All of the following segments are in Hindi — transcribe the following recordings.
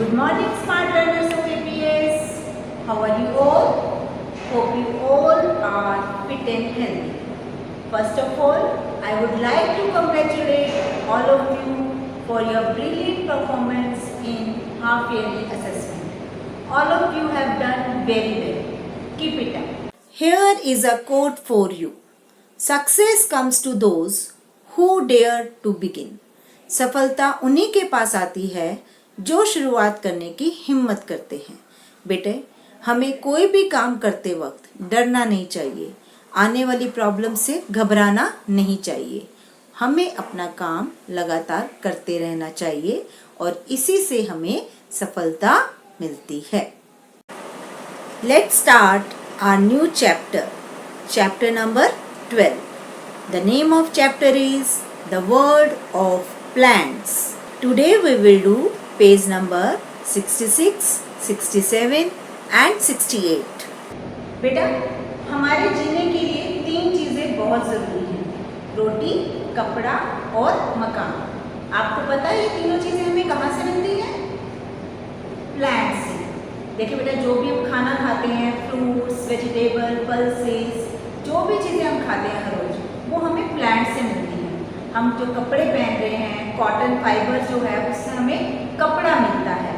Good morning, smart learners of APS. How are you all? Hope you all are fit and healthy. First of all, I would like to congratulate all of you for your brilliant performance in half-yearly assessment. All of you have done very well. Keep it up. Here is a quote for you. Success comes to those who dare to begin. सफलता उन्हीं के पास आती है जो शुरुआत करने की हिम्मत करते हैं। बेटे, हमें कोई भी काम करते वक्त डरना नहीं चाहिए, आने वाली प्रॉब्लम से घबराना नहीं चाहिए। हमें अपना काम लगातार करते रहना चाहिए और इसी से हमें सफलता मिलती है। Let's start our new chapter. Chapter number 12. The name of chapter is The World of Plants. Today we will do page number 66, 67 and 68. बेटा, हमारे जीने के लिए 3 चीज़ें बहुत ज़रूरी हैं, रोटी, कपड़ा और मकान। आपको पता है ये तीनों चीज़ें हमें कहाँ से मिलती हैं? प्लांट से। देखिए बेटा, जो भी हम खाना खाते हैं, फ्रूट्स, वेजिटेबल, पल्सेस, जो भी चीज़ें हम खाते हैं हर रोज, वो हमें प्लांट से मिलती हैं। हम जो कपड़े पहन रहे हैं, कॉटन फाइबर जो है, उससे हमें कपड़ा मिलता है।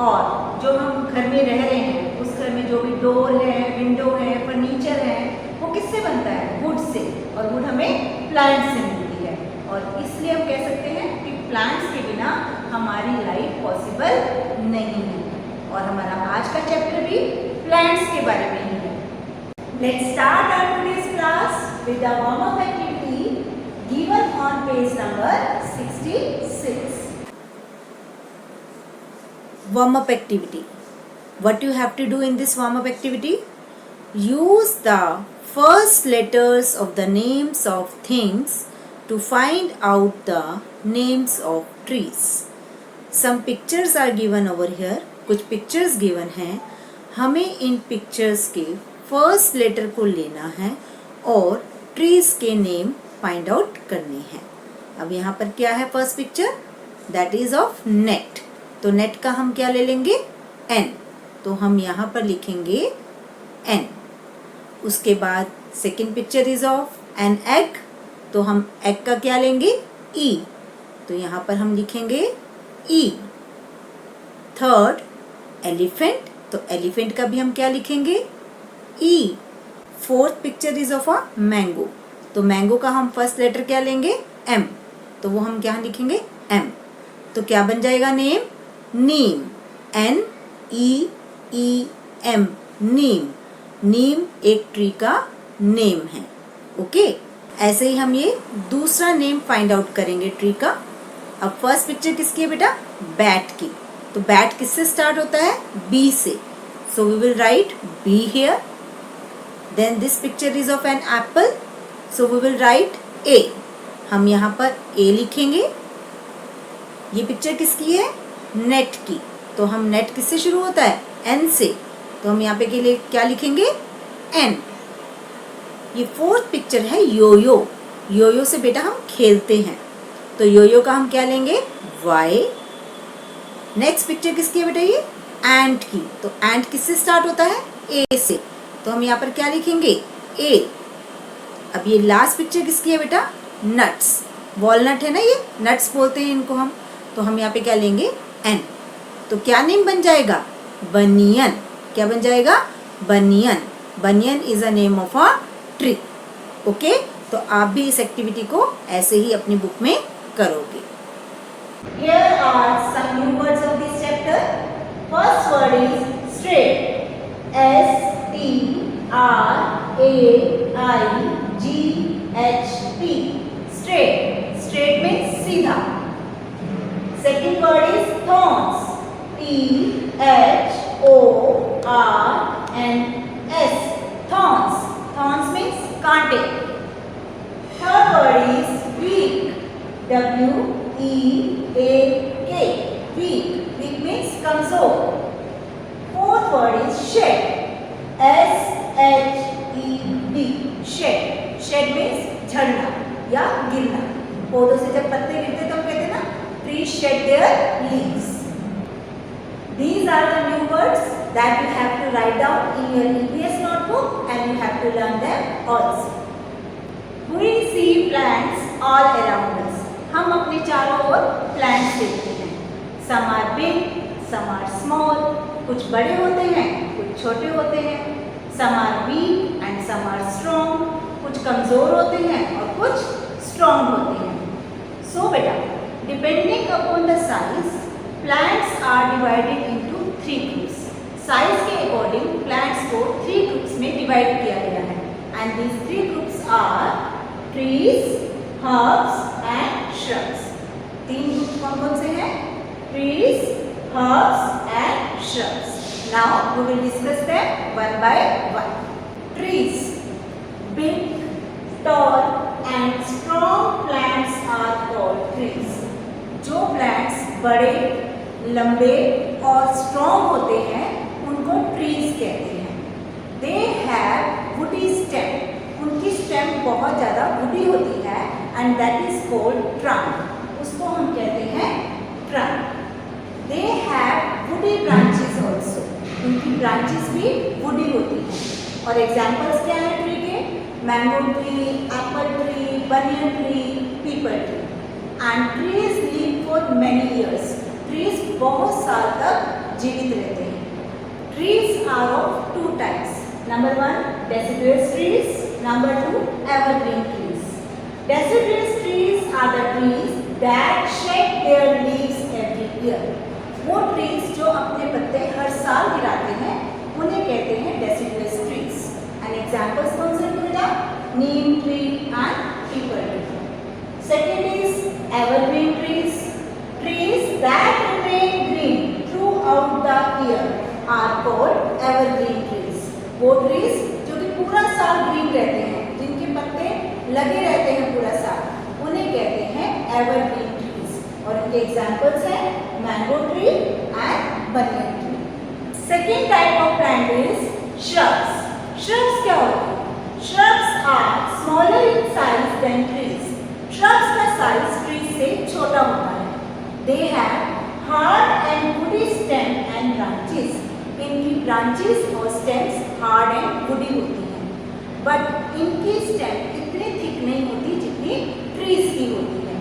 और जो हम घर में रह रहे हैं, उस घर में जो भी डोर है, विंडो है, फर्नीचर है, वो किससे बनता है? Would say. और वुड हमें प्लांट से मिलती है। और इसलिए हम कह सकते हैं कि प्लांट्स के बिना हमारी लाइफ पॉसिबल नहीं है। और हमारा आज का चैप्टर भी प्लांट्स के बारे में ही है। Let's start our today's class with the warm up activity given on page number 66. Warm up activity. What you have to do in this warm up activity? Use the first letters of the names of things to find out the names of trees. Some pictures are given over here. कुछ pictures given हैं। हमें इन pictures के first letter को लेना है और trees के name फाइंड आउट करनी है। अब यहाँ पर क्या है first picture? That is of net. तो नेट का हम क्या ले लेंगे? एन। तो हम यहाँ पर लिखेंगे एन। उसके बाद second picture is of an egg. तो हम एग का क्या लेंगे? ई। तो यहाँ पर हम लिखेंगे ई। Third elephant. तो एलिफेंट का भी हम क्या लिखेंगे? E. Fourth picture is of a mango. तो मैंगो का हम फर्स्ट लेटर क्या लेंगे? एम। तो वो हम क्या लिखेंगे? एम। तो क्या बन जाएगा नेम? नीम। एन ई ई एम, नीम। नीम एक ट्री का नेम है। ओके, ऐसे ही हम ये दूसरा नेम फाइंड आउट करेंगे ट्री का। अब फर्स्ट पिक्चर किसकी है बेटा? बैट की। तो बैट किससे स्टार्ट होता है? बी से। So we will write B here. Then this picture is of an apple. So we will write A. हम यहाँ पर ए लिखेंगे। ये पिक्चर किसकी है? नेट की। तो हम नेट किससे शुरू होता है? एन से। तो हम यहाँ पे के लिए क्या लिखेंगे? एन। ये फोर्थ पिक्चर है योयो। योयो से बेटा हम खेलते हैं। तो योयो का हम क्या लेंगे? वाई। नेक्स्ट पिक्चर किसकी है बेटा? ये एंट की। तो एंट किससे स्टार्ट होता है? ए से। तो हम यहाँ पर क्या लिखेंगे? ए। अब ये लास्ट पिक्चर किसकी है बेटा? नट्स। वॉलनट है ना, ये नट्स बोलते हैं इनको हम। तो हम यहाँ पे क्या लेंगे? एन। तो क्या नेम बन जाएगा? बनियन। क्या बन जाएगा? Banyan. Banyan is a name of a tree. Okay, तो आप भी इस एक्टिविटी को ऐसे ही अपनी बुक में करोगे। Here are some new words of this chapter. First word is straight. S T R A I G H T. Straight. Straight means सीधा. Second word is thorns. T H O R N S. Thorns. Thorns means कांटे. Third word is weak. W E A K. Weak. Weak means कमजोर. Fourth word is shed. S H E D. Shed. Shed means झड़ना या गिरना। पौधों से जब पत्ते गिरते तो हम कहते हैं ना, trees shed their leaves. that you have to write down in your EVS notebook and you have to learn them also. We see plants all around us. हम अपने चारों ओर plants देखते हैं. Some are big, some are small. कुछ बड़े होते हैं, कुछ छोटे होते हैं. Some are weak and some are strong. कुछ कमजोर होते हैं और कुछ strong होते हैं. So बेटा, depending upon the size, plants are divided into 3 groups. Size के according plants को 3 groups में divide किया गया है. And these 3 groups are trees, herbs and shrubs. 3 groups कौन कौन से हैं? Trees, herbs and shrubs. Now we will discuss them one by one. Trees. Big, tall and strong plants are called trees. जो plants बड़े, लंबे और strong होते हैं उनको trees कहते हैं. They have woody stem. उनकी stem बहुत ज़्यादा woody होती है and that is called trunk. उसको हम कहते हैं trunk. They have woody branches also. उनकी branches भी woody होती हैं. और examples क्या हैं tree के? Mango tree, apple tree, banyan tree, peepal tree. And trees live for many years. Trees बहुत साल तक जीवित रहते हैं. Trees are of 2 types. Number 1, deciduous trees. Number 2, evergreen trees. Deciduous trees are the trees that shed their leaves every year. वो trees जो अपने पत्ते हर साल गिराते हैं उन्हें कहते हैं deciduous trees. And examples कौन से हैं बेटा? Neem tree and peepal tree. Second is evergreen trees. Trees that remain green throughout the year are called evergreen trees. वो trees जो कि पूरा साल green रहते हैं, जिनके पत्ते लगे रहते हैं पूरा साल, उन्हें कहते हैं evergreen trees. और इनके examples हैं mango tree and banyan tree. Second type of plant is shrubs. Shrubs क्या होते हैं? Shrubs are smaller in size than trees. Shrubs का size trees से छोटा होता है. They have hard and woody stem and branches. इनकी branches और stems hard and woody होती हैं. But इनकी stem इतनी thick नहीं होती जितनी trees की होती है.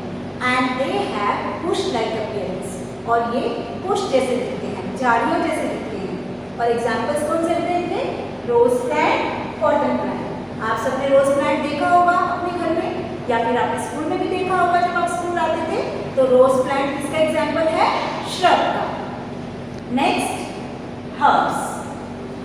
And they have bush-like appearance. और ये bush जैसे दिखते हैं, झाड़ियों जैसे दिखते हैं. और examples कौन से होते हैं? Rose plant, cotton plant. आप सबने रोज प्लांट देखा होगा अपने घर में या फिर आपने स्कूल में भी देखा होगा जब आप स्कूल आते थे. तो रोज प्लांट किसका एग्जाम्पल है? श्रब का. Next, herbs.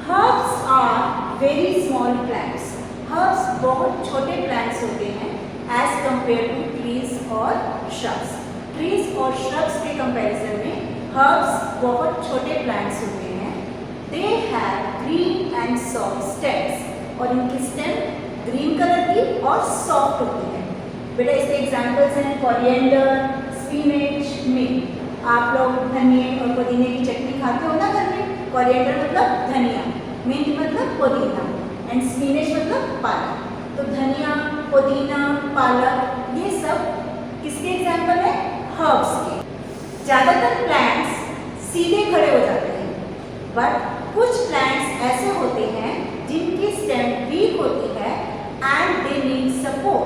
Herbs are very small plants. Herbs बहुत छोटे प्लांट्स होते हैं एज कंपेयर टू ट्रीज और श्रब्स. ट्रीज और श्रब्स के कंपैरिजन में हर्ब्स बहुत छोटे प्लांट्स होते हैं. They have green and soft stems. और इनकी स्टेम ग्रीन कलर की और सॉफ्ट होती है. बेटा इसके एग्जांपल्स हैं कोरिएंडर, स्पिनच, मिंट. आप लोग धनिए और पुदीने की चटनी खाते हो ना घर में. कोरिएंडर मतलब धनिया, मिंट मतलब पुदीना एंड स्पिनच मतलब पालक. तो धनिया, पुदीना, पालक ये सब किसके एग्जाम्पल है? हर्ब्स के. ज़्यादातर प्लांट्स सीधे खड़े हो जाते हैं बट कुछ प्लांट्स ऐसे होते हैं जिनकी स्टेम वीक होती है and they need support.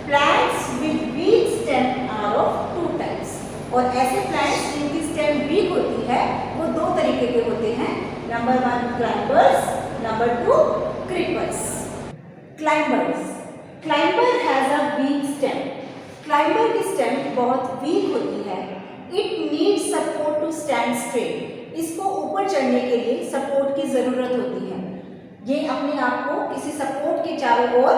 Plants with weak stem are of 2 types. और ऐसे प्लांट्स जिनकी स्टेम वीक होती है वो 2 तरीके के होते हैं. Number 1 climbers, number 2 creepers. Climbers. Climber has a weak stem. Climber की स्टेम बहुत वीक होती है. It needs support to stand straight. इसको ऊपर चढ़ने के लिए सपोर्ट की ज़रूरत होती है. ये अपने आप को किसी सपोर्ट के चारों ओर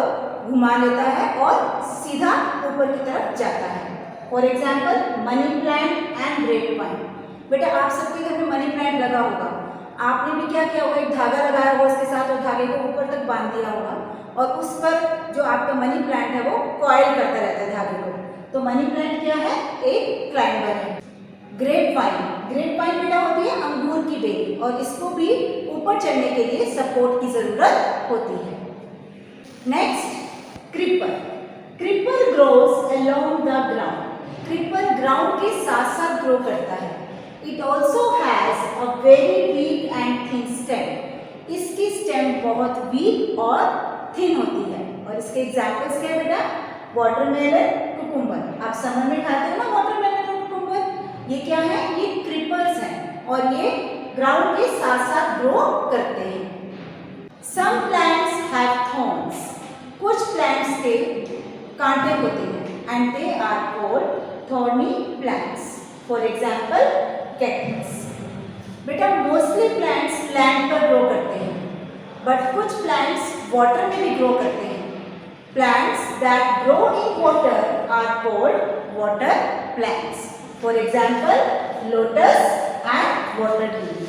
घुमा लेता है और सीधा ऊपर की तरफ जाता है. For example money plant and grep wine. बेटा आप सबके घर में मनी प्लांट लगा होगा. आपने भी क्या किया होगा? एक धागा लगाया होगा उसके साथ और धागे को ऊपर तक बांध दिया होगा और उस पर जो आपका मनी प्लांट है वो कॉइल करता रहता है धागे को. तो मनी प्लांट क्या है? एक क्लाइंबर है. Grep wine. ग्रेप वाइन बेटा होती है अंगूर की बेल और इसको भी ऊपर चढ़ने के लिए सपोर्ट की जरूरत होती है. Next, creeper. Creeper grows along the ground. Creeper ground के साथ साथ ग्रो करता है. It also has a very weak and thin stem. इसकी स्टेम बहुत वीक और थिन होती है। और इसके एग्जाम्पल्स क्या है बेटा? Watermelon, cucumber. आप समर में खाते हो ना वाटरमेलन और कुकुम्बर। ये क्या है? ये क्रीपर्स हैं और ये ग्राउंड के साथ साथ ग्रो करते हैं। Some plants have thorns. कुछ प्लांट्स के कांटे होते हैं and they are called thorny plants. For example, cactus. बेटा मोस्टली प्लांट्स लैंड पर ग्रो करते हैं, बट कुछ प्लांट्स वाटर में भी ग्रो करते हैं। Plants that grow in water are called water plants. For example lotus and water lily.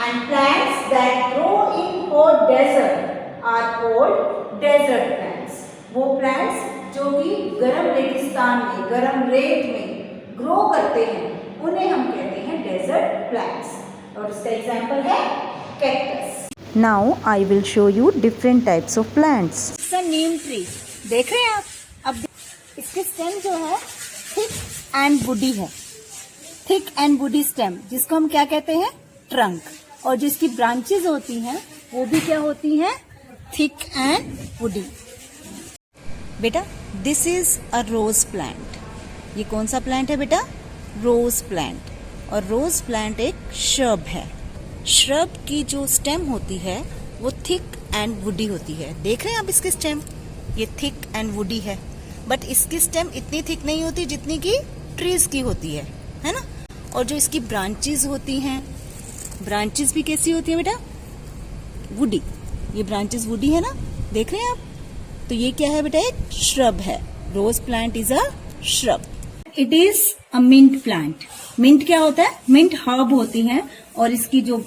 And plants that grow in hot desert are called desert plants. वो प्लांट्स जो कि गर्म रेगिस्तान में, गर्म रेत में ग्रो करते हैं, उन्हें हम कहते हैं डेजर्ट प्लांट्स। और इसका एग्जाम्पल है cactus. Now I will show you different types of plants. Neem tree देख रहे हैं आप? अब इसके स्टेम जो है थिक एंड वुडी है। थिक एंड वुडी स्टेम, जिसको हम क्या कहते हैं? ट्रंक। और जिसकी ब्रांचेस होती हैं वो भी क्या होती हैं? Thick and woody. बेटा this is a rose plant. ये कौन सा प्लांट है बेटा? Rose plant. और रोज प्लांट एक श्रब है। श्रब की जो स्टेम होती है वो थिक एंड वुडी होती है। देख रहे हैं आप इसके स्टेम? ये थिक एंड वुडी है, बट इसकी स्टेम इतनी थिक नहीं होती जितनी कि ट्रीज की होती है ना? और जो इसकी ब्रांचेस होती हैं, ब्रांचेस भी कैसी होती है बेटा? वुडी। ये ब्रांचेस वुडी है ना? देख रहे हैं आप? तो ये क्या है बेटा? एक श्रब है। Rose plant is a shrub. It is a mint plant. Mint क्या होता है? मिंट हर्ब होती है और इसकी जो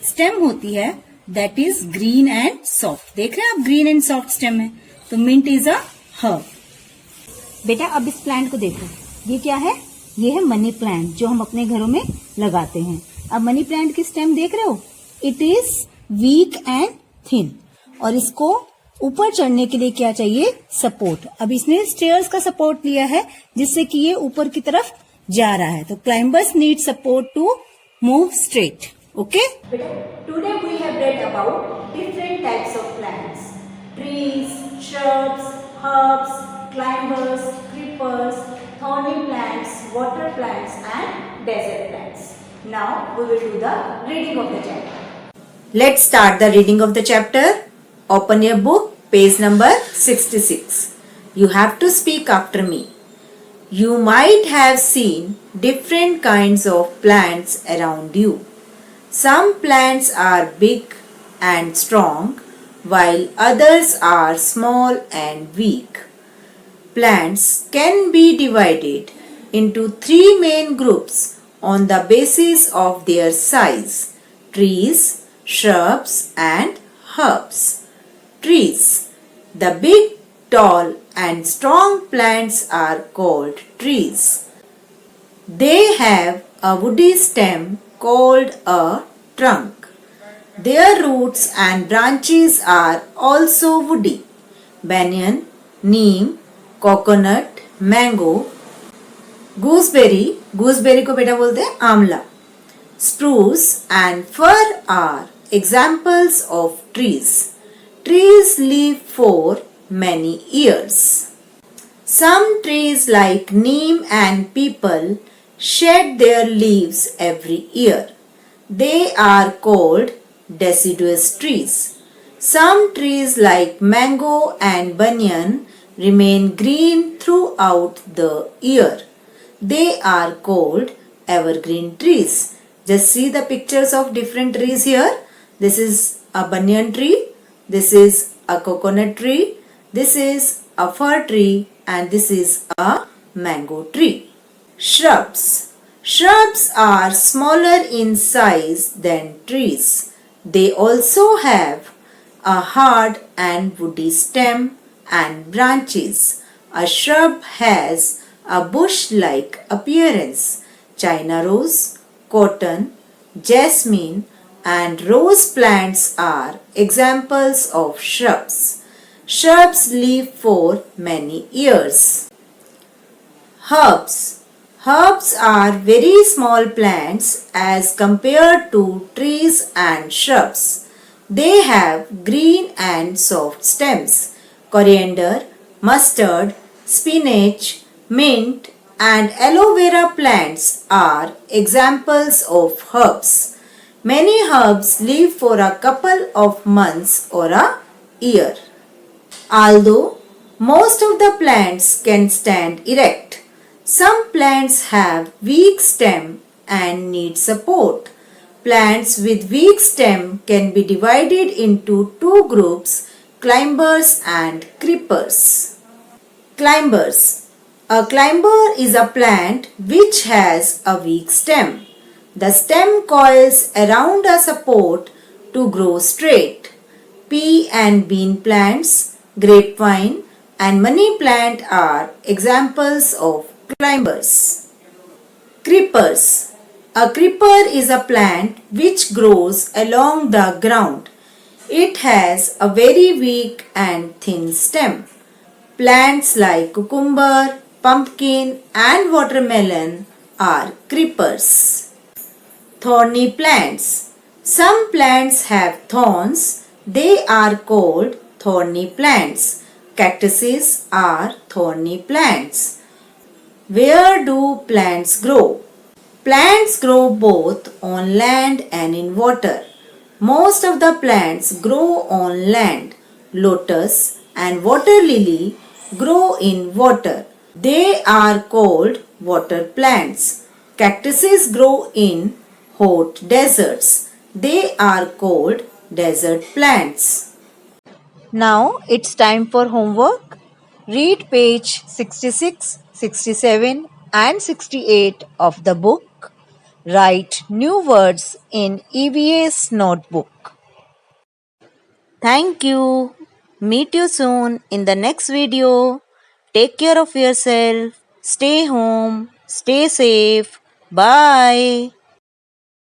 स्टेम होती है that is green and soft. देख रहे हैं आप? ग्रीन एंड सॉफ्ट स्टेम है। तो मिंट इज अ हर्ब। बेटा अब इस प्लांट को देखो, ये क्या है? ये है मनी प्लांट, जो हम अपने घरों में लगाते हैं। अब मनी प्लांट की स्टेम देख रहे हो? It is weak and thin. और इसको ऊपर चढ़ने के लिए क्या चाहिए? सपोर्ट। अब इसने स्टेयर्स का सपोर्ट लिया है जिससे कि ये ऊपर की तरफ जा रहा है। तो climbers need support to move straight. Okay बेटा, today we have read about different types of plants, trees, shrubs, herbs, climbers, creepers, thorny plants, water plants and desert plants. Now we will do the reading of the chapter. Let's start the reading of the chapter. Open your book, page number 66. You have to speak after me. You might have seen different kinds of plants around you. Some plants are big and strong, while others are small and weak. Plants can be divided into three main groups on the basis of their size: trees, shrubs, and herbs. Trees. The big, tall, and strong plants are called trees. They have a woody stem called a trunk. Their roots and branches are also woody. Banyan, neem, coconut, mango, gooseberry, gooseberry को बेटा बोलते हैं आंवला, spruce and fir are examples of trees. Trees live for many years. Some trees like neem and peepal shed their leaves every year. They are called deciduous trees. Some trees like mango and banyan remain green throughout the year. They are called evergreen trees. Just see the pictures of different trees here. This is a banyan tree. This is a coconut tree. This is a fir tree and this is a mango tree. Shrubs. Shrubs are smaller in size than trees. They also have a hard and woody stem and branches. A shrub has a bush-like appearance. China rose, cotton, jasmine, and rose plants are examples of shrubs. Shrubs live for many years. Herbs. Herbs are very small plants as compared to trees and shrubs. They have green and soft stems. Coriander, mustard, spinach, mint, and aloe vera plants are examples of herbs. Many herbs live for a couple of months or a year. Although most of the plants can stand erect, some plants have weak stem and need support. Plants with weak stem can be divided into two groups, climbers and creepers. Climbers. A climber is a plant which has a weak stem. The stem coils around a support to grow straight. Pea and bean plants, grapevine, and money plant are examples of climbers. Creepers. A creeper is a plant which grows along the ground. It has a very weak and thin stem. Plants like cucumber, pumpkin, and watermelon are creepers. Thorny plants. Some plants have thorns. They are called thorny plants. Cactuses are thorny plants. Where do plants grow? Plants grow both on land and in water. Most of the plants grow on land. Lotus and water lily grow in water. They are called water plants. Cactuses grow in hot deserts. They are called desert plants. Now it's time for homework. Read page 66, 67 and 68 of the book. Write new words in EVS notebook. Thank you. Meet you soon in the next video. Take care of yourself. Stay home. Stay safe. Bye.